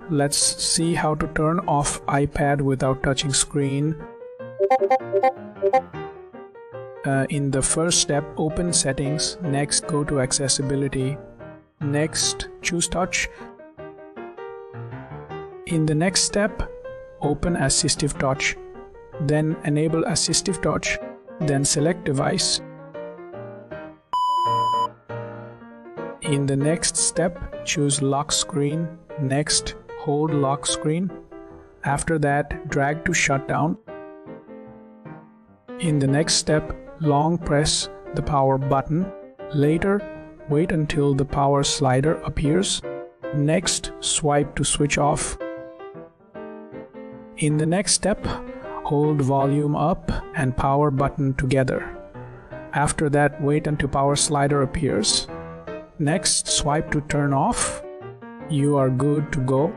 let's see how to turn off iPad without touching screen. In the first step, open Settings. Next, go to Accessibility. Next, choose Touch. In the next step, open Assistive Touch. Then enable Assistive Touch. Then select Device. In the next step, choose Lock Screen. Next, hold Lock Screen. After that, drag to Shutdown. In the next step, long press the power button. Later, wait until the power slider appears. Next, swipe to switch off. In the next step, hold volume up and power button together. After that, wait until power slider appears. Next, swipe to turn off. You are good to go.